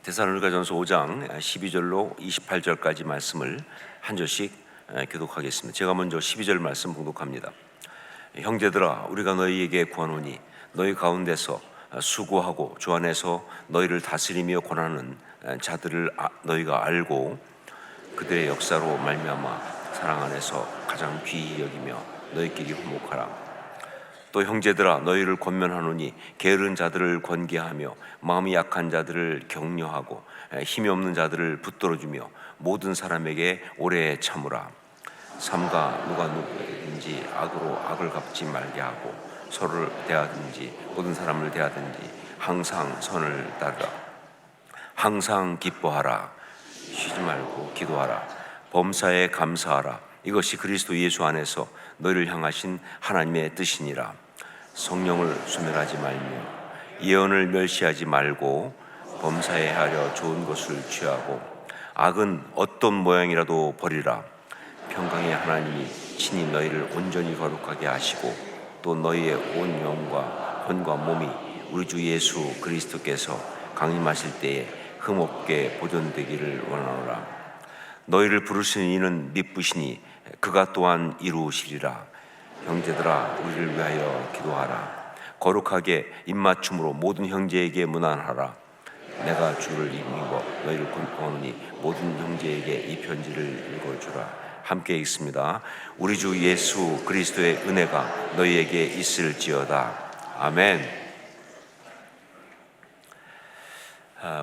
데살로니가전서 5장 12절로 28절까지 말씀을 한 절씩 교독하겠습니다. 제가 먼저 12절 말씀 봉독합니다. 형제들아, 우리가 너희에게 구하노니 너희 가운데서 수고하고 주 안에서 너희를 다스리며 권하는 자들을 너희가 알고 그들의 역사로 말미암아 사랑 안에서 가장 귀히 여기며 너희끼리 화목하라. 또 형제들아, 너희를 권면하노니 게으른 자들을 권계하며 마음이 약한 자들을 격려하고 힘이 없는 자들을 붙들어주며 모든 사람에게 오래 참으라. 삼가 누가 누구든지 악으로 악을 갚지 말게 하고 서로를 대하든지 모든 사람을 대하든지 항상 선을 따르라. 항상 기뻐하라. 쉬지 말고 기도하라. 범사에 감사하라. 이것이 그리스도 예수 안에서 너희를 향하신 하나님의 뜻이니라. 성령을 소멸하지 말며 예언을 멸시하지 말고 범사에 하려 좋은 것을 취하고 악은 어떤 모양이라도 버리라. 평강의 하나님이 친히 너희를 온전히 거룩하게 하시고 또 너희의 온 영과魂과 몸이 우리 주 예수 그리스도께서 강림하실 때에 흠없게 보존되기를 원하노라. 너희를 부르시는 이는 미쁘시니 그가 또한 이루시리라. 형제들아, 우리를 위하여 기도하라. 거룩하게 입맞춤으로 모든 형제에게 문안하라. 내가 주를 힘입어 너희를 권하노니 모든 형제에게 이 편지를 읽어주라. 함께 읽습니다. 우리 주 예수 그리스도의 은혜가 너희에게 있을지어다. 아멘.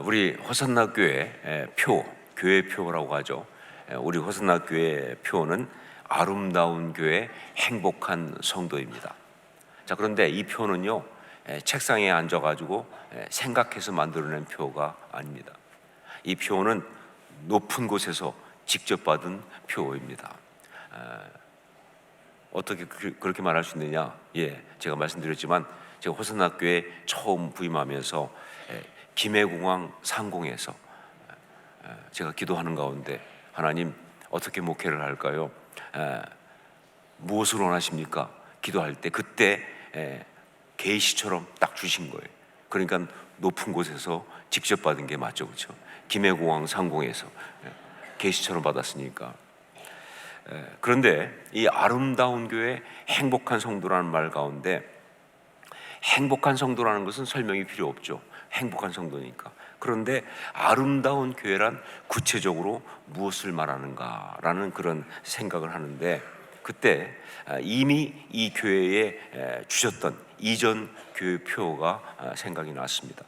우리 호산나 교회 표, 교회 표라고 하죠. 우리 호산나 교회 표는 아름다운 교회, 행복한 성도입니다. 자, 그런데 이 표는요, 책상에 앉아가지고 생각해서 만들어낸 표가 아닙니다. 이 표는 높은 곳에서 직접 받은 표입니다. 어떻게 그렇게 말할 수 있느냐? 제가 말씀드렸지만 제가 호산학교에 처음 부임하면서 김해공항 상공에서 제가 기도하는 가운데 하나님 어떻게 목회를 할까요? 무엇을 원하십니까? 기도할 때 그때 계시처럼 딱 주신 거예요. 그러니까 높은 곳에서 직접 받은 게 맞죠, 그렇죠? 김해공항 상공에서 계시처럼 받았으니까. 그런데 이 아름다운 교회, 행복한 성도라는 말 가운데 행복한 성도라는 것은 설명이 필요 없죠. 행복한 성도니까. 그런데 아름다운 교회란 구체적으로 무엇을 말하는가라는 그런 생각을 하는데 그때 이미 이 교회에 주셨던 이전 교회표가 생각이 났습니다.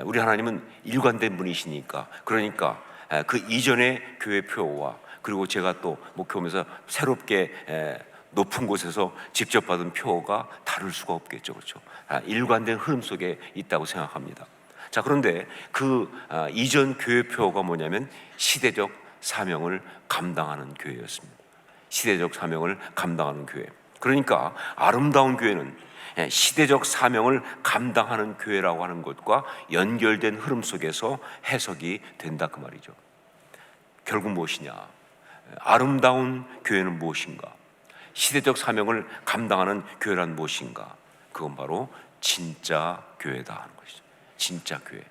우리 하나님은 일관된 분이시니까 그러니까 그 이전의 교회표와 그리고 제가 또 목회하면서 새롭게 높은 곳에서 직접 받은 표가 다를 수가 없겠죠, 그렇죠? 일관된 흐름 속에 있다고 생각합니다. 자, 그런데 그 이전 교회표가 뭐냐면 시대적 사명을 감당하는 교회였습니다. 시대적 사명을 감당하는 교회. 그러니까 아름다운 교회는 시대적 사명을 감당하는 교회라고 하는 것과 연결된 흐름 속에서 해석이 된다 그 말이죠. 결국 무엇이냐? 아름다운 교회는 무엇인가? 시대적 사명을 감당하는 교회란 무엇인가? 그건 바로 진짜 교회다 하는 것이죠. 진짜 교회.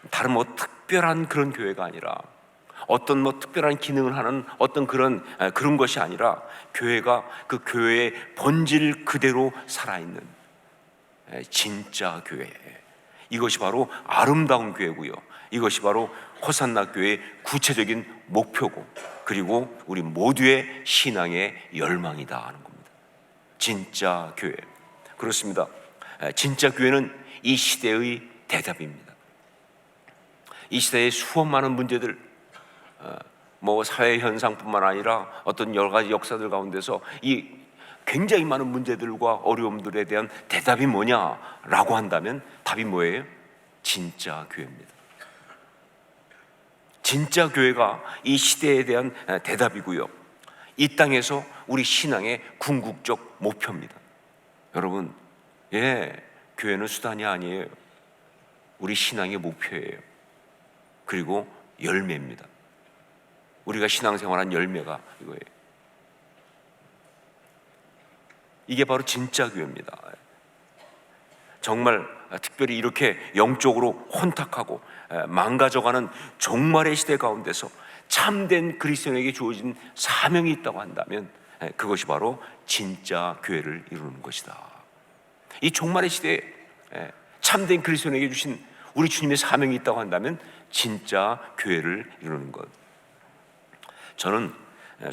다른 특별한 그런 교회가 아니라 어떤 특별한 기능을 하는 어떤 그런 것이 아니라 교회가 그 교회의 본질 그대로 살아있는 진짜 교회. 이것이 바로 아름다운 교회고요. 이것이 바로 호산나 교회의 구체적인 목표고 그리고 우리 모두의 신앙의 열망이다 하는 겁니다. 진짜 교회. 그렇습니다. 진짜 교회는 이 시대의 대답입니다. 이 시대의 수업 많은 문제들, 사회 현상뿐만 아니라 어떤 여러 가지 역사들 가운데서 이 굉장히 많은 문제들과 어려움들에 대한 대답이 뭐냐라고 한다면 답이 뭐예요? 진짜 교회입니다. 진짜 교회가 이 시대에 대한 대답이고요. 이 땅에서 우리 신앙의 궁극적 목표입니다. 여러분, 교회는 수단이 아니에요. 우리 신앙의 목표예요. 그리고 열매입니다. 우리가 신앙생활한 열매가 이거예요. 이게 바로 진짜 교회입니다. 정말 특별히 이렇게 영적으로 혼탁하고 망가져가는 종말의 시대 가운데서 참된 그리스도인에게 주어진 사명이 있다고 한다면 그것이 바로 진짜 교회를 이루는 것이다. 이 종말의 시대에 참된 그리스도인에게 주신 우리 주님의 사명이 있다고 한다면 진짜 교회를 이루는 것. 저는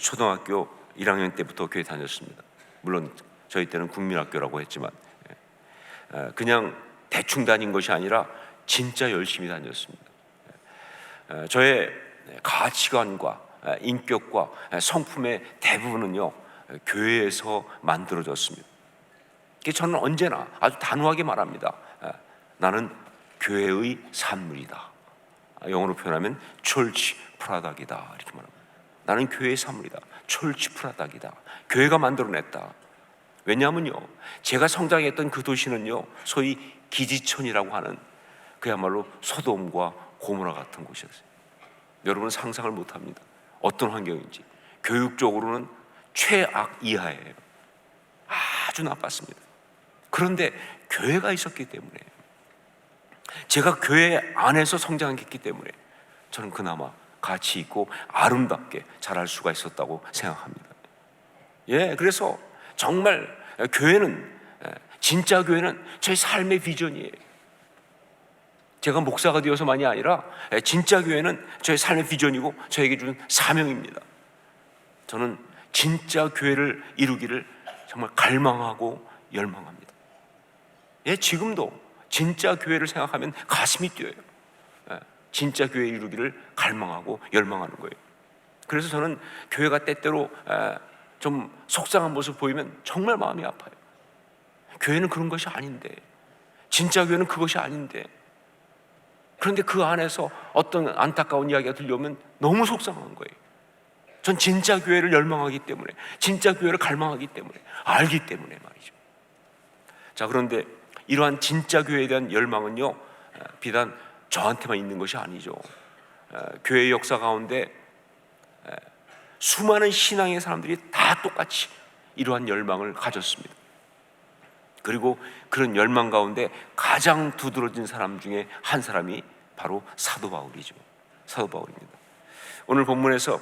초등학교 1학년 때부터 교회 다녔습니다. 물론 저희 때는 국민학교라고 했지만 그냥 대충 다닌 것이 아니라 진짜 열심히 다녔습니다. 저의 가치관과 인격과 성품의 대부분은요 교회에서 만들어졌습니다. 저는 언제나 아주 단호하게 말합니다. 나는 교회의 산물이다. 영어로 표현하면 철치 프라닥이다 이렇게 말합니다. 나는 교회의 산물이다. 철치 프라닥이다. 교회가 만들어냈다. 왜냐하면요 제가 성장했던 그 도시는요 소위 기지촌이라고 하는 그야말로 소돔과 고모라 같은 곳이었어요. 여러분은 상상을 못합니다. 어떤 환경인지. 교육적으로는 최악 이하예요. 아주 나빴습니다. 그런데 교회가 있었기 때문에, 제가 교회 안에서 성장했기 때문에 저는 그나마 가치 있고 아름답게 자랄 수가 있었다고 생각합니다. 그래서 정말 교회는, 진짜 교회는 저희 삶의 비전이에요. 제가 목사가 되어서만이 아니라 진짜 교회는 저의 삶의 비전이고 저에게 준 사명입니다. 저는 진짜 교회를 이루기를 정말 갈망하고 열망합니다. 지금도 진짜 교회를 생각하면 가슴이 뛰어요. 진짜 교회 이루기를 갈망하고 열망하는 거예요. 그래서 저는 교회가 때때로 좀 속상한 모습 보이면 정말 마음이 아파요. 교회는 그런 것이 아닌데, 진짜 교회는 그것이 아닌데, 그런데 그 안에서 어떤 안타까운 이야기가 들려오면 너무 속상한 거예요. 전 진짜 교회를 열망하기 때문에, 진짜 교회를 갈망하기 때문에, 알기 때문에 말이죠. 자, 그런데 이러한 진짜 교회에 대한 열망은요 비단 저한테만 있는 것이 아니죠. 교회의 역사 가운데 수많은 신앙의 사람들이 다 똑같이 이러한 열망을 가졌습니다. 그리고 그런 열망 가운데 가장 두드러진 사람 중에 한 사람이 바로 사도 바울이죠. 사도 바울입니다. 오늘 본문에서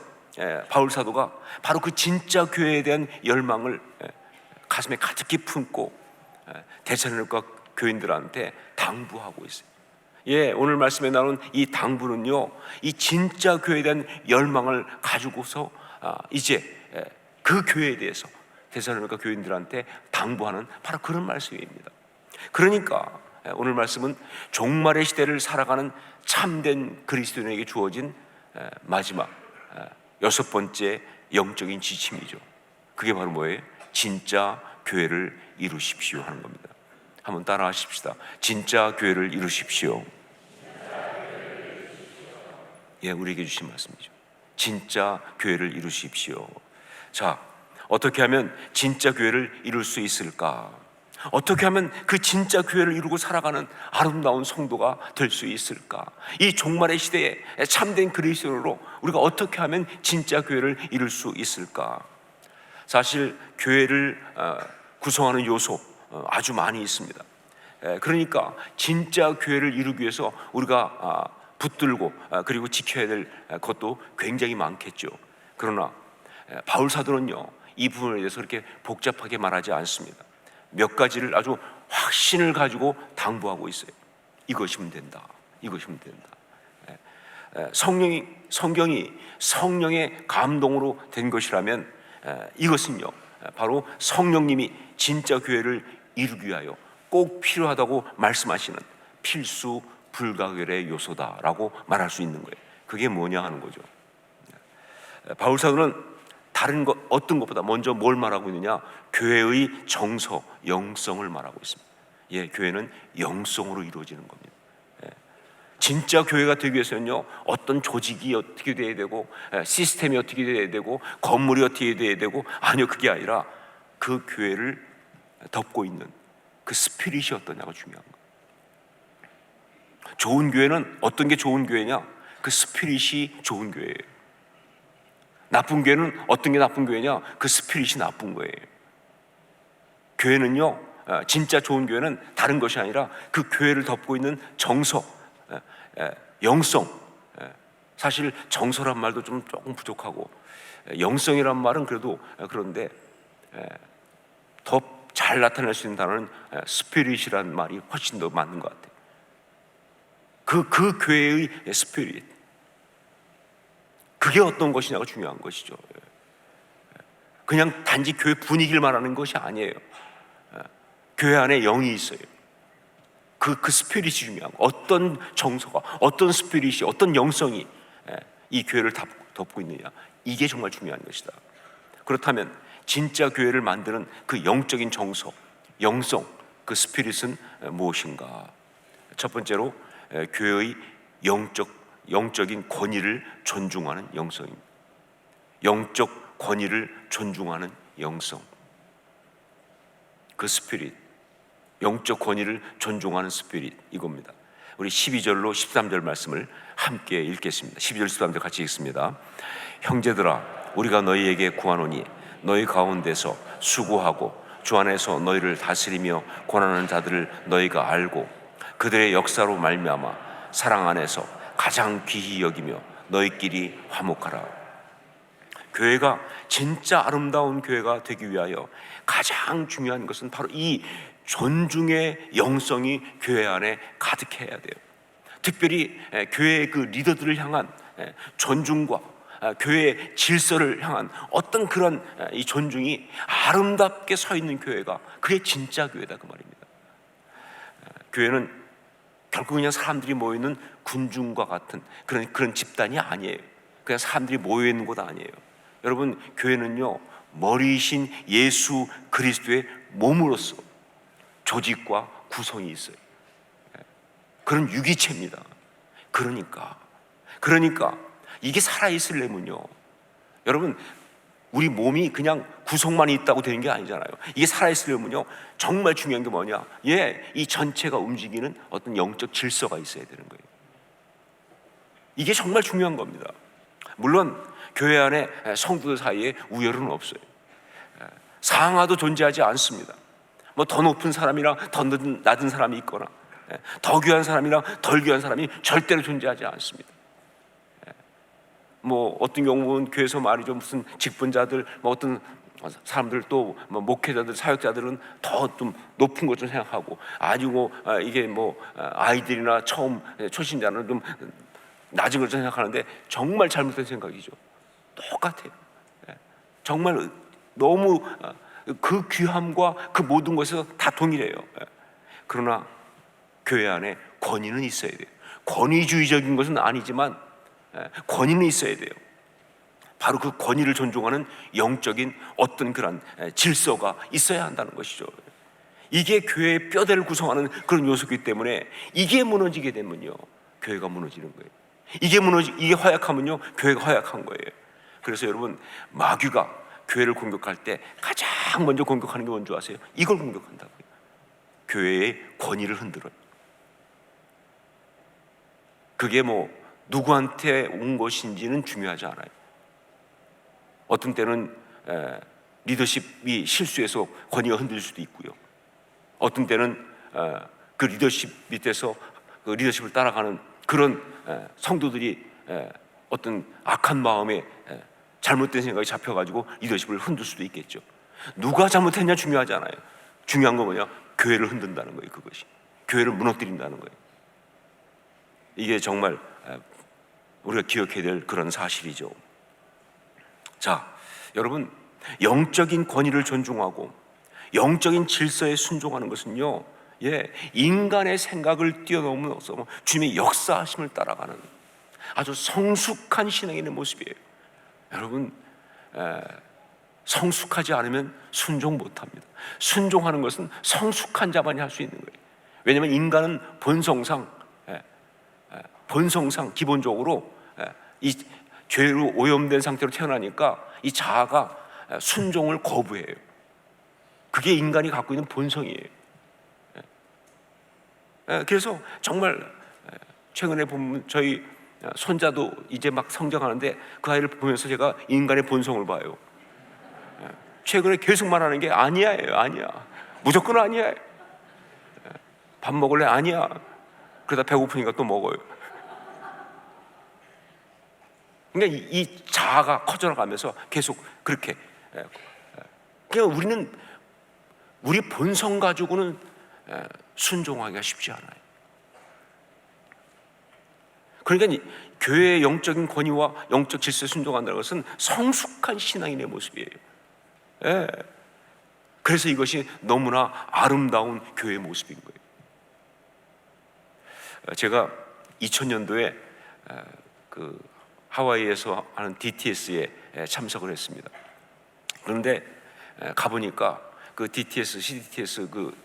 바울 사도가 바로 그 진짜 교회에 대한 열망을 가슴에 가득히 품고 데살로니가 교인들한테 당부하고 있어요. 오늘 말씀에 나오는 이 당부는요, 이 진짜 교회에 대한 열망을 가지고서 이제 그 교회에 대해서 데살로니가 교인들한테 당부하는 바로 그런 말씀입니다. 그러니까 오늘 말씀은 종말의 시대를 살아가는 참된 그리스도인에게 주어진 마지막 6번째 영적인 지침이죠. 그게 바로 뭐예요? 진짜 교회를 이루십시오 하는 겁니다. 한번 따라 하십시다. 진짜 교회를 이루십시오. 우리에게 주신 말씀이죠. 진짜 교회를 이루십시오. 자, 어떻게 하면 진짜 교회를 이룰 수 있을까? 어떻게 하면 그 진짜 교회를 이루고 살아가는 아름다운 성도가 될 수 있을까? 이 종말의 시대에 참된 그리스도인으로 우리가 어떻게 하면 진짜 교회를 이룰 수 있을까? 사실 교회를 구성하는 요소 아주 많이 있습니다. 그러니까 진짜 교회를 이루기 위해서 우리가 붙들고 그리고 지켜야 될 것도 굉장히 많겠죠. 그러나 바울 사도는요 이 부분에 대해서 그렇게 복잡하게 말하지 않습니다. 몇 가지를 아주 확신을 가지고 당부하고 있어요. 이것이면 된다. 이것이면 된다. 성경이 성령의 감동으로 된 것이라면 이것은요 바로 성령님이 진짜 교회를 이루기 위하여 꼭 필요하다고 말씀하시는 필수 불가결의 요소다라고 말할 수 있는 거예요. 그게 뭐냐 하는 거죠. 바울 사도는 다른 것 어떤 것보다 먼저 뭘 말하고 있느냐? 교회의 정서, 영성을 말하고 있습니다. 교회는 영성으로 이루어지는 겁니다. 진짜 교회가 되기 위해서는요 어떤 조직이 어떻게 돼야 되고 시스템이 어떻게 돼야 되고 건물이 어떻게 돼야 되고, 아니요, 그게 아니라 그 교회를 덮고 있는 그 스피릿이 어떠냐가 중요한 거예요. 좋은 교회는 어떤 게 좋은 교회냐? 그 스피릿이 좋은 교회예요. 나쁜 교회는 어떤 게 나쁜 교회냐? 그 스피릿이 나쁜 거예요. 교회는요 진짜 좋은 교회는 다른 것이 아니라 그 교회를 덮고 있는 정서, 영성. 사실 정서란 말도 조금 부족하고 영성이란 말은 그래도 그런데 더 잘 나타낼 수 있는 단어는 스피릿이라는 말이 훨씬 더 맞는 것 같아요. 그 교회의 스피릿, 그게 어떤 것이냐가 중요한 것이죠. 그냥 단지 교회 분위기를 말하는 것이 아니에요. 교회 안에 영이 있어요. 그 스피릿이 중요한 거. 어떤 정서가, 어떤 스피릿이, 어떤 영성이 이 교회를 덮고 있느냐, 이게 정말 중요한 것이다. 그렇다면 진짜 교회를 만드는 그 영적인 정서, 영성, 그 스피릿은 무엇인가? 첫 번째로 교회의 영적인 권위를 존중하는 영성입니다. 영적 권위를 존중하는 영성, 그 스피릿, 영적 권위를 존중하는 스피릿, 이겁니다. 우리 12절로 13절 말씀을 함께 읽겠습니다. 12절 13절 같이 읽습니다. 형제들아, 우리가 너희에게 구하노니 너희 가운데서 수고하고 주 안에서 너희를 다스리며 권하는 자들을 너희가 알고 그들의 역사로 말미암아 사랑 안에서 가장 귀히 여기며 너희끼리 화목하라. 교회가 진짜 아름다운 교회가 되기 위하여 가장 중요한 것은 바로 이 존중의 영성이 교회 안에 가득해야 돼요. 특별히 교회의 그 리더들을 향한 존중과 교회의 질서를 향한 어떤 그런 이 존중이 아름답게 서 있는 교회가, 그게 진짜 교회다, 그 말입니다. 교회는 결국 그냥 사람들이 모여있는 군중과 같은 그런 집단이 아니에요. 그냥 사람들이 모여있는 곳 아니에요. 여러분, 교회는요, 머리이신 예수 그리스도의 몸으로서 조직과 구성이 있어요. 그런 유기체입니다. 그러니까 이게 살아있으려면요, 여러분, 우리 몸이 그냥 구성만 있다고 되는 게 아니잖아요. 이게 살아있으려면요, 정말 중요한 게 뭐냐? 이 전체가 움직이는 어떤 영적 질서가 있어야 되는 거예요. 이게 정말 중요한 겁니다. 물론 교회 안에 성도들 사이에 우열은 없어요. 상하도 존재하지 않습니다. 뭐 더 높은 사람이랑 더 낮은 사람이 있거나 더 귀한 사람이랑 덜 귀한 사람이 절대로 존재하지 않습니다. 뭐 어떤 경우는 교회에서 말이죠, 무슨 직분자들, 뭐 어떤 사람들 또 뭐 목회자들, 사역자들은 더 좀 높은 것 좀 생각하고, 아주 이게 아이들이나 처음 초신자는 좀 낮은 걸 생각하는데 정말 잘못된 생각이죠. 똑같아요. 정말 너무 그 귀함과 그 모든 것에서 다 동일해요. 그러나 교회 안에 권위는 있어야 돼요. 권위주의적인 것은 아니지만 권위는 있어야 돼요. 바로 그 권위를 존중하는 영적인 어떤 그런 질서가 있어야 한다는 것이죠. 이게 교회의 뼈대를 구성하는 그런 요소이기 때문에 이게 무너지게 되면요, 교회가 무너지는 거예요. 이게 허약하면요, 교회가 허약한 거예요. 그래서 여러분, 마귀가 교회를 공격할 때 가장 먼저 공격하는 게 뭔지 아세요? 이걸 공격한다고요. 교회의 권위를 흔들어요. 그게 누구한테 온 것인지는 중요하지 않아요. 어떤 때는 리더십이 실수해서 권위가 흔들릴 수도 있고요. 어떤 때는 그 리더십 밑에서 그 리더십을 따라가는 그런 성도들이 어떤 악한 마음에 잘못된 생각이 잡혀가지고 리더십을 흔들 수도 있겠죠. 누가 잘못했냐 중요하지 않아요. 중요한 건 뭐냐? 교회를 흔든다는 거예요. 그것이 교회를 무너뜨린다는 거예요. 이게 정말 우리가 기억해야 될 그런 사실이죠. 자, 여러분, 영적인 권위를 존중하고 영적인 질서에 순종하는 것은요, 인간의 생각을 뛰어넘어서 주님의 역사하심을 따라가는 아주 성숙한 신앙인의 모습이에요. 여러분, 성숙하지 않으면 순종 못합니다. 순종하는 것은 성숙한 자만이 할 수 있는 거예요. 왜냐하면 인간은 본성상 기본적으로 이 죄로 오염된 상태로 태어나니까 이 자아가 순종을 거부해요. 그게 인간이 갖고 있는 본성이에요. 그래서 정말 최근에 보면 저희 손자도 이제 막 성장하는데 그 아이를 보면서 제가 인간의 본성을 봐요. 최근에 계속 말하는 게 아니야. 무조건 아니야. 밥 먹을래? 아니야. 그러다 배고프니까 또 먹어요. 그러니까 이 자아가 커져나가면서 계속 그렇게. 그러니까 우리는 우리 본성 가지고는 순종하기가 쉽지 않아요. 그러니까 교회의 영적인 권위와 영적 질서에 순종한다는 것은 성숙한 신앙인의 모습이에요. 예. 그래서 이것이 너무나 아름다운 교회의 모습인 거예요. 제가 2000년도에 그 하와이에서 하는 DTS에 참석을 했습니다. 그런데 가보니까 그 DTS, CDTS 그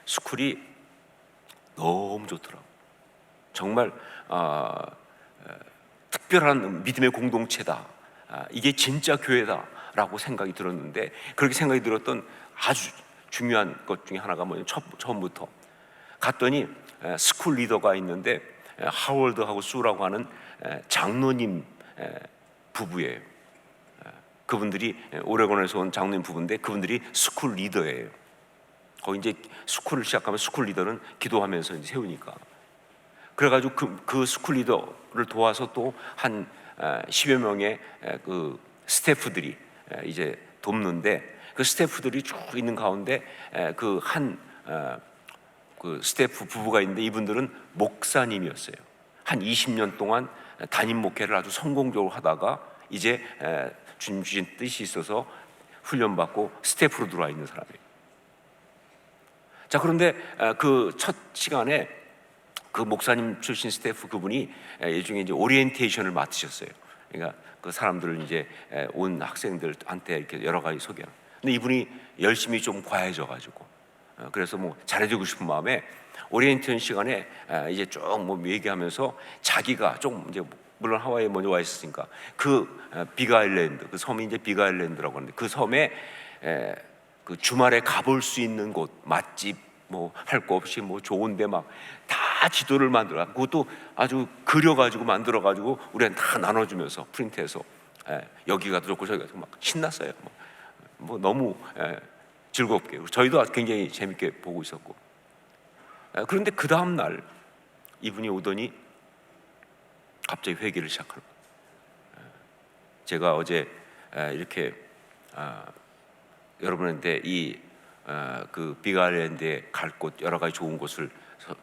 스쿨이 너무 좋더라고요. 정말 특별한 믿음의 공동체다. 이게 진짜 교회다라고 생각이 들었는데, 그렇게 생각이 들었던 아주 중요한 것 중에 하나가 뭐냐면 처음부터 갔더니 스쿨 리더가 있는데 하월드하고 수라고 하는 장로님 부부예요. 그분들이 오레곤에서 온 장로님 부부인데 그분들이 스쿨 리더예요. 거기 이제 스쿨을 시작하면 스쿨 리더는 기도하면서 이제 세우니까. 그래가지고 그 스쿨 리더를 도와서 또 한 10여 명의 그 스태프들이 이제 돕는데, 그 스태프들이 쭉 있는 가운데 그 스태프 부부가 있는데 이분들은 목사님이었어요. 한 20년 동안 담임 목회를 아주 성공적으로 하다가 이제 주님 주신 뜻이 있어서 훈련받고 스태프로 들어와 있는 사람이에요. 자, 그런데 그 첫 시간에 그 목사님 출신 스태프 그분이 일종의 이제 오리엔테이션을 맡으셨어요. 그러니까 그 사람들을 이제 온 학생들한테 이렇게 여러 가지 소개하는. 근데 이분이 열심히 좀 과해져가지고 그래서 뭐 잘해주고 싶은 마음에 오리엔테이션 시간에 이제 쭉 뭐 얘기하면서 자기가 좀 이제 물론 하와이에 먼저 와 있었으니까 그 빅아일랜드, 그 섬이 이제 빅아일랜드라고 하는데 그 섬에 그 주말에 가볼 수 있는 곳, 맛집 뭐 할 거 없이 뭐 좋은데 막 다 지도를 만들어, 그것도 아주 그려가지고 만들어가지고 우리한테 다 나눠주면서 프린트해서 여기가 좋고 저기가 좋고 막 신났어요. 뭐 너무 즐겁게 저희도 굉장히 재밌게 보고 있었고. 그런데 그 다음 날 이분이 오더니 갑자기 회개를 시작하는 거예요. 제가 어제 이렇게 여러분한테 그 빅아일랜드에 갈 곳 여러 가지 좋은 곳을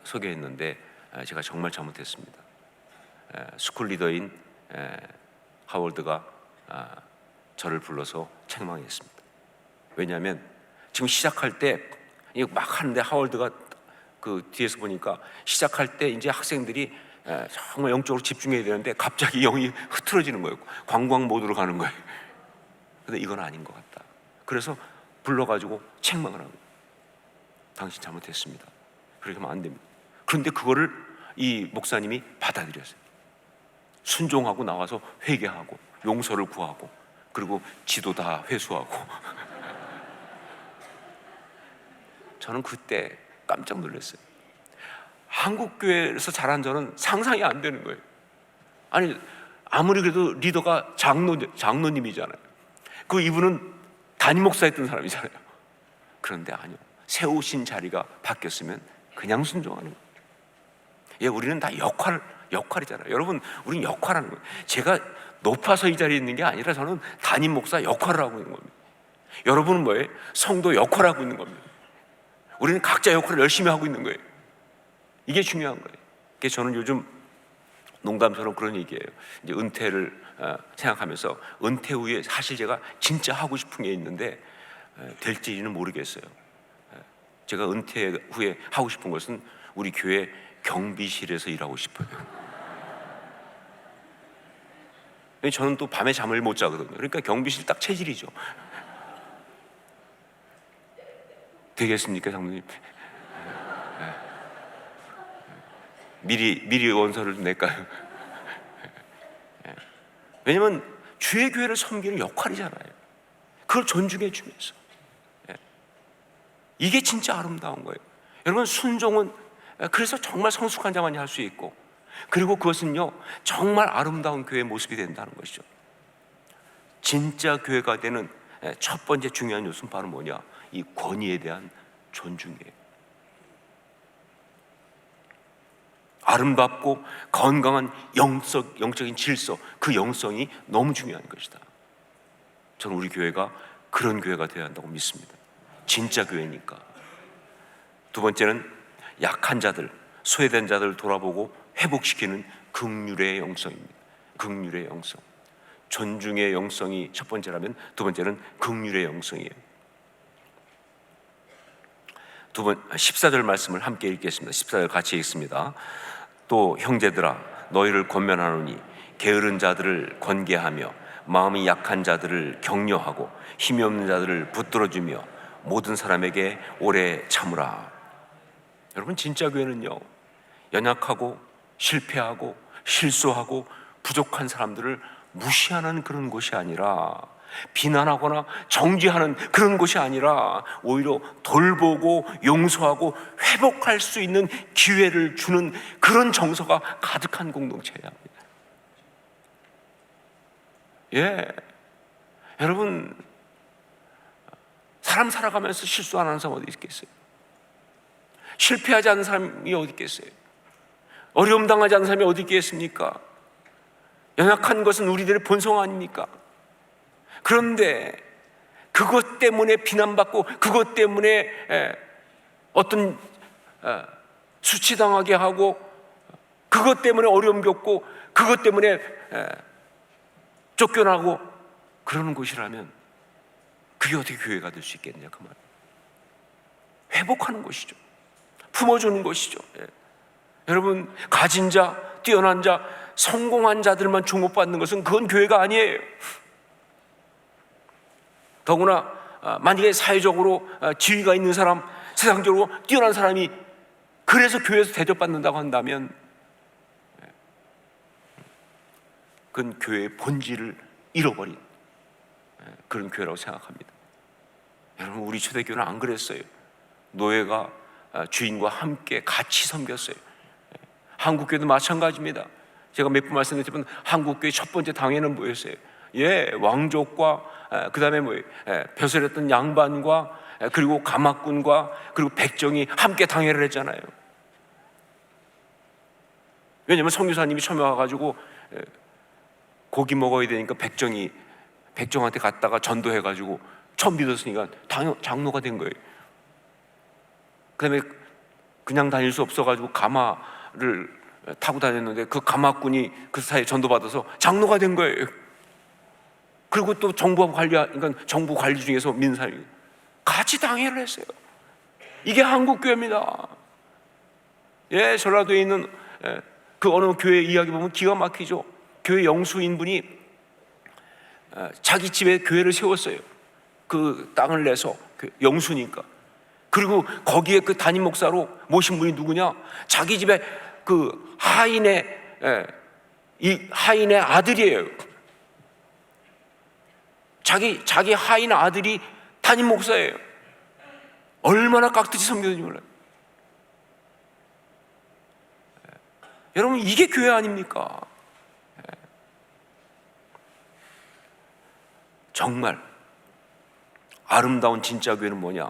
소개했는데 제가 정말 잘못했습니다. 스쿨 리더인 하월드가 저를 불러서 책망했습니다. 왜냐하면 지금 시작할 때 막 하는데 하월드가 그 뒤에서 보니까 시작할 때 이제 학생들이 정말 영적으로 집중해야 되는데 갑자기 영이 흐트러지는 거예요. 관광 모드로 가는 거예요. 근데 이건 아닌 것 같다. 그래서 불러가지고 책망을 하고, 당신 잘못했습니다. 그렇게 하면 안 됩니다. 그런데 그거를 이 목사님이 받아들였어요. 순종하고 나와서 회개하고 용서를 구하고 그리고 지도 다 회수하고. 저는 그때 깜짝 놀랐어요. 한국 교회에서 자란 저는 상상이 안 되는 거예요. 아니 아무리 그래도 리더가 장로님이잖아요. 그 이분은 담임 목사였던 사람이잖아요. 그런데 아니요, 세우신 자리가 바뀌었으면 그냥 순종하는 거예요. 예, 우리는 다 역할이잖아요. 여러분, 우리는 역할하는 거예요. 제가 높아서 이 자리에 있는 게 아니라 저는 담임 목사 역할을 하고 있는 겁니다. 여러분은 뭐예요? 성도 역할을 하고 있는 겁니다. 우리는 각자 역할을 열심히 하고 있는 거예요. 이게 중요한 거예요. 그래서 저는 요즘 농담처럼 그런 얘기예요. 이제 은퇴를 생각하면서 은퇴 후에 사실 제가 진짜 하고 싶은 게 있는데 될지는 모르겠어요. 제가 은퇴 후에 하고 싶은 것은 우리 교회 경비실에서 일하고 싶어요. 저는 또 밤에 잠을 못 자거든요. 그러니까 경비실 딱 체질이죠. 되겠습니까, 장로님? 미리 원서를 낼까요? 왜냐면 주의 교회를 섬기는 역할이잖아요. 그걸 존중해 주면서. 이게 진짜 아름다운 거예요. 여러분, 순종은 그래서 정말 성숙한 자만이 할 수 있고, 그리고 그것은요 정말 아름다운 교회의 모습이 된다는 것이죠. 진짜 교회가 되는 첫 번째 중요한 요소는 바로 뭐냐? 이 권위에 대한 존중해요. 아름답고 건강한 영적인 질서, 그 영성이 너무 중요한 것이다. 저는 우리 교회가 그런 교회가 되어야 한다고 믿습니다. 진짜 교회니까. 두 번째는 약한 자들, 소외된 자들을 돌아보고 회복시키는 긍휼의 영성입니다. 긍휼의 영성. 존중의 영성이 첫 번째라면 두 번째는 긍휼의 영성이에요. 14절 말씀을 함께 읽겠습니다. 14절 같이 읽습니다. 또 형제들아, 너희를 권면하노니 게으른 자들을 권계하며 마음이 약한 자들을 격려하고 힘이 없는 자들을 붙들어주며 모든 사람에게 오래 참으라. 여러분, 진짜 교회는요, 연약하고 실패하고 실수하고 부족한 사람들을 무시하는 그런 곳이 아니라, 비난하거나 정죄하는 그런 곳이 아니라 오히려 돌보고 용서하고 회복할 수 있는 기회를 주는 그런 정서가 가득한 공동체여야 합니다. 예, 여러분, 사람 살아가면서 실수 안 하는 사람 어디 있겠어요? 실패하지 않는 사람이 어디 있겠어요? 어려움 당하지 않는 사람이 어디 있겠습니까? 연약한 것은 우리들의 본성 아닙니까? 그런데 그것 때문에 비난받고 그것 때문에 어떤 수치당하게 하고 그것 때문에 어려움 겪고 그것 때문에 쫓겨나고 그러는 곳이라면 그게 어떻게 교회가 될 수 있겠냐, 그 말. 회복하는 것이죠. 품어주는 것이죠. 여러분, 가진 자, 뛰어난 자, 성공한 자들만 주목받는 것은 그건 교회가 아니에요. 더구나 만약에 사회적으로 지위가 있는 사람, 세상적으로 뛰어난 사람이 그래서 교회에서 대접받는다고 한다면 그건 교회의 본질을 잃어버린 그런 교회라고 생각합니다. 여러분, 우리 초대교회는 안 그랬어요. 노예가 주인과 함께 같이 섬겼어요. 한국교회도 마찬가지입니다. 제가 몇 번 말씀드렸지만 한국교회 첫 번째 당회는 뭐였어요? 왕족과 그 다음에 벼슬했던 양반과 그리고 가마꾼과 그리고 백정이 함께 당회를 했잖아요. 왜냐하면 선교사님이 처음에 와가지고 고기 먹어야 되니까 백정한테 갔다가 전도해가지고 처음 믿었으니까 장로가 된 거예요. 그 다음에 그냥 다닐 수 없어가지고 가마를 타고 다녔는데 그 가마꾼이 그 사이에 전도받아서 장로가 된 거예요. 그리고 또 정부 관리 중에서 민사위 같이 당회를 했어요. 이게 한국교회입니다. 전라도에 있는 그 어느 교회 이야기 보면 기가 막히죠. 교회 영수인분이 자기 집에 교회를 세웠어요. 그 땅을 내서 영수니까. 그리고 거기에 그 담임 목사로 모신 분이 누구냐? 자기 집에 그 하인의 아들이에요. 자기 하인 아들이 담임 목사예요. 얼마나 깍듯이 섬기는지 몰라요. 여러분, 이게 교회 아닙니까? 정말 아름다운 진짜 교회는 뭐냐?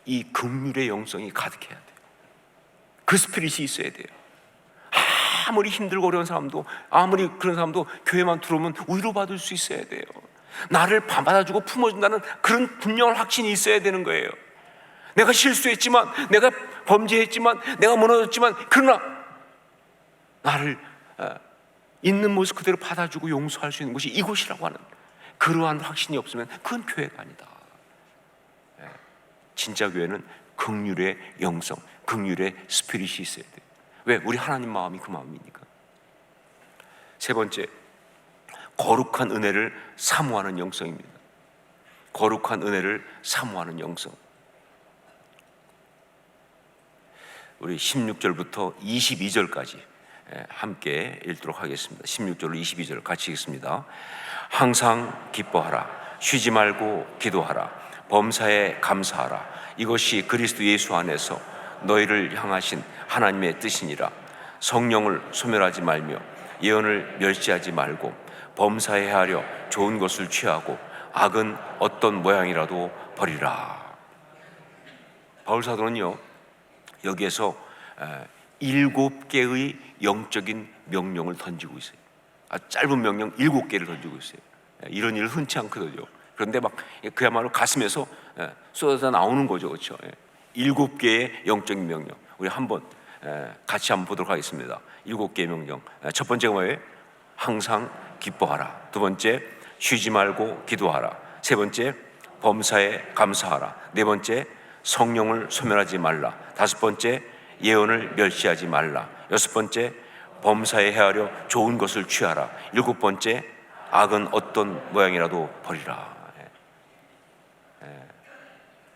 이 긍휼의 영성이 가득해야 돼요. 그 스피릿이 있어야 돼요. 아무리 힘들고 어려운 사람도, 아무리 그런 사람도 교회만 들어오면 위로받을 수 있어야 돼요. 나를 받아주고 품어준다는 그런 분명한 확신이 있어야 되는 거예요. 내가 실수했지만, 내가 범죄했지만, 내가 무너졌지만, 그러나 나를 있는 모습 그대로 받아주고 용서할 수 있는 곳이 이곳이라고 하는 그러한 확신이 없으면 그건 교회가 아니다. 진짜 교회는 긍휼의 영성, 긍휼의 스피릿이 있어야 돼요. 왜? 우리 하나님 마음이 그 마음이니까. 세 번째, 거룩한 은혜를 사모하는 영성입니다. 거룩한 은혜를 사모하는 영성. 우리 16절부터 22절까지 함께 읽도록 하겠습니다. 16절로 22절 같이 읽습니다. 항상 기뻐하라. 쉬지 말고 기도하라. 범사에 감사하라. 이것이 그리스도 예수 안에서 너희를 향하신 하나님의 뜻이니라. 성령을 소멸하지 말며 예언을 멸시하지 말고 범사에 하려 좋은 것을 취하고 악은 어떤 모양이라도 버리라. 바울 사도는요 여기에서 7개의 영적인 명령을 던지고 있어요. 짧은 명령 7개를 던지고 있어요. 이런 일 흔치 않거든요. 그런데 막 그야말로 가슴에서 쏟아져 나오는 거죠, 그렇죠? 7개의 영적인 명령. 우리 한번 같이 한번 보도록 하겠습니다. 7개의 명령. 첫 번째가 뭐예요? 항상 기뻐하라. 두 번째, 쉬지 말고 기도하라. 세 번째, 범사에 감사하라. 네 번째, 성령을 소멸하지 말라. 다섯 번째, 예언을 멸시하지 말라. 여섯 번째, 범사에 헤아려 좋은 것을 취하라. 일곱 번째, 악은 어떤 모양이라도 버리라.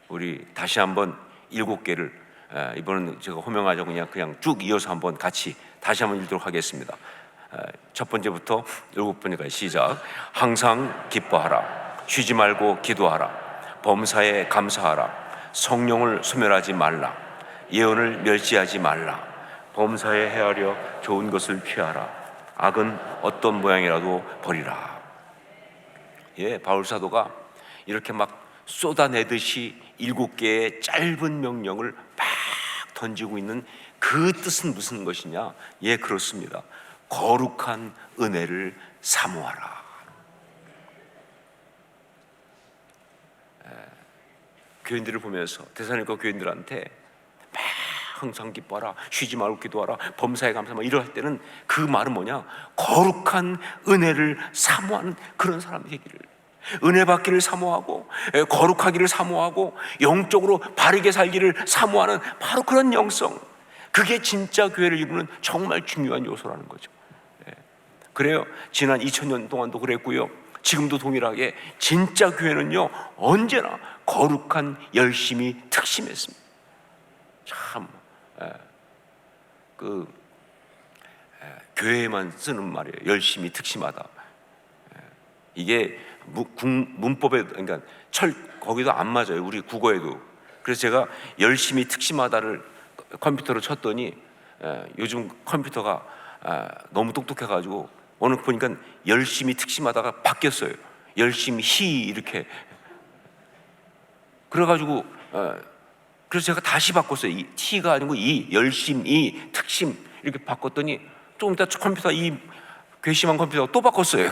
우리 다시 한번 7개를 이번은 제가 호명하자고 그냥 쭉 이어서 한번 같이 다시 한번 읽도록 하겠습니다. 첫 번째부터 7번째까지 시작. 항상 기뻐하라. 쉬지 말고 기도하라. 범사에 감사하라. 성령을 소멸하지 말라. 예언을 멸시하지 말라. 범사에 헤아려 좋은 것을 취하라. 악은 어떤 모양이라도 버리라. 바울 사도가 이렇게 막 쏟아내듯이 7개의 짧은 명령을 막 던지고 있는 그 뜻은 무슨 것이냐? 그렇습니다. 거룩한 은혜를 사모하라. 교인들을 보면서 데살로니가 교인들한테 막 항상 기뻐하라, 쉬지 말고 기도하라, 범사에 감사하라 이럴 때는 그 말은 뭐냐? 거룩한 은혜를 사모하는 그런 사람이 되기를, 은혜 받기를 사모하고 거룩하기를 사모하고 영적으로 바르게 살기를 사모하는 바로 그런 영성, 그게 진짜 교회를 이루는 정말 중요한 요소라는 거죠. 그래요. 지난 2000년 동안도 그랬고요. 지금도 동일하게 진짜 교회는요 언제나 거룩한 열심이 특심했습니다. 참 교회에만 쓰는 말이에요. 열심히 특심하다. 이게 문법에, 그러니까 거기도 안 맞아요. 우리 국어에도. 그래서 제가 열심히 특심하다를 컴퓨터로 쳤더니 요즘 컴퓨터가 너무 똑똑해가지고 오늘 보니까 열심히 특심하다가 바뀌었어요. 열심히 히 이렇게. 그래가지고 그래서 제가 다시 바꿨어요. 이 T가 아니고 열심히 특심 이렇게 바꿨더니 조금 이따 컴퓨터, 이 괘씸한 컴퓨터가 또 바꿨어요.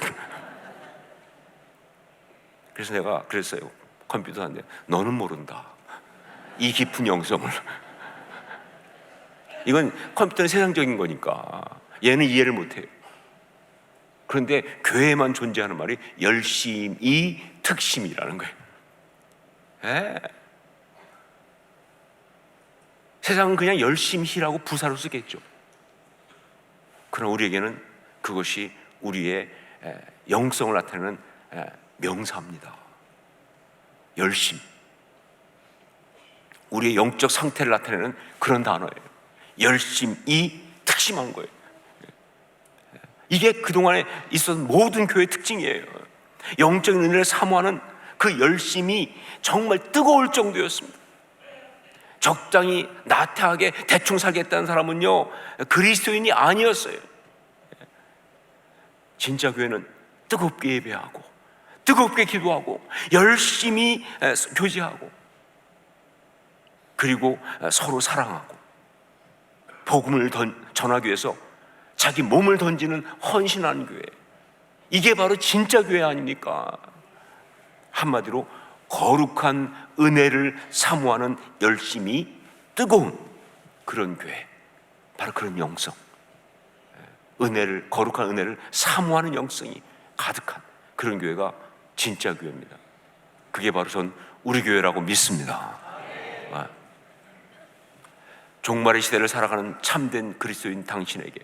그래서 내가 그랬어요. 컴퓨터한테 너는 모른다, 이 깊은 영성을. 이건 컴퓨터는 세상적인 거니까 얘는 이해를 못해요. 그런데 교회에만 존재하는 말이 열심히 특심이라는 거예요. 세상은 그냥 열심히라고 부사로 쓰겠죠. 그러나 우리에게는 그것이 우리의 영성을 나타내는 명사입니다. 열심, 우리의 영적 상태를 나타내는 그런 단어예요. 열심히 특심한 거예요. 이게 그동안에 있었던 모든 교회의 특징이에요. 영적인 은혜를 사모하는 그 열심이 정말 뜨거울 정도였습니다. 적당히 나태하게 대충 살겠다는 사람은요 그리스도인이 아니었어요. 진짜 교회는 뜨겁게 예배하고 뜨겁게 기도하고 열심히 교제하고 그리고 서로 사랑하고 복음을 전하기 위해서 자기 몸을 던지는 헌신하는 교회, 이게 바로 진짜 교회 아닙니까? 한마디로 거룩한 은혜를 사모하는 열심이 뜨거운 그런 교회, 바로 그런 영성, 거룩한 은혜를 사모하는 영성이 가득한 그런 교회가 진짜 교회입니다. 그게 바로 전 우리 교회라고 믿습니다. 종말의 시대를 살아가는 참된 그리스도인 당신에게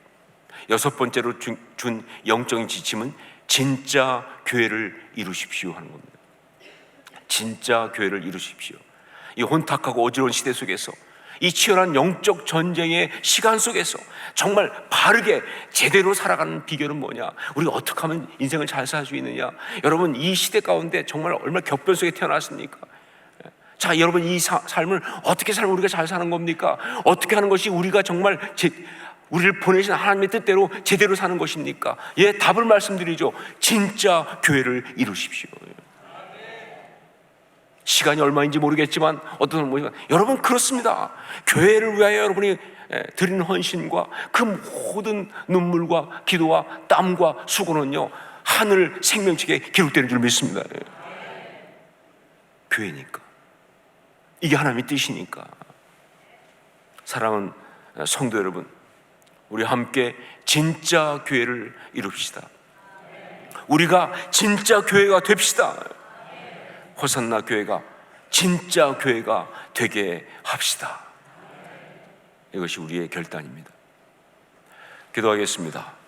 여섯 번째로 준 영적인 지침은 진짜 교회를 이루십시오 하는 겁니다. 진짜 교회를 이루십시오. 이 혼탁하고 어지러운 시대 속에서, 이 치열한 영적 전쟁의 시간 속에서 정말 바르게 제대로 살아가는 비결은 뭐냐? 우리가 어떻게 하면 인생을 잘 살 수 있느냐? 여러분, 이 시대 가운데 정말 얼마나 격변 속에 태어났습니까? 자, 여러분, 이 삶을 어떻게 살면 우리가 잘 사는 겁니까? 어떻게 하는 것이 우리가 정말 우리를 보내신 하나님의 뜻대로 제대로 사는 것입니까? 답을 말씀드리죠. 진짜 교회를 이루십시오. 시간이 얼마인지 모르겠지만 어떤 사람은 모르겠지만 여러분 그렇습니다. 교회를 위하여 여러분이 드리는 헌신과 그 모든 눈물과 기도와 땀과 수고는요 하늘 생명책에 기록되는 줄 믿습니다. 교회니까, 이게 하나님의 뜻이니까. 사랑하는 성도 여러분, 우리 함께 진짜 교회를 이룹시다. 우리가 진짜 교회가 됩시다. 호산나 교회가 진짜 교회가 되게 합시다. 이것이 우리의 결단입니다. 기도하겠습니다.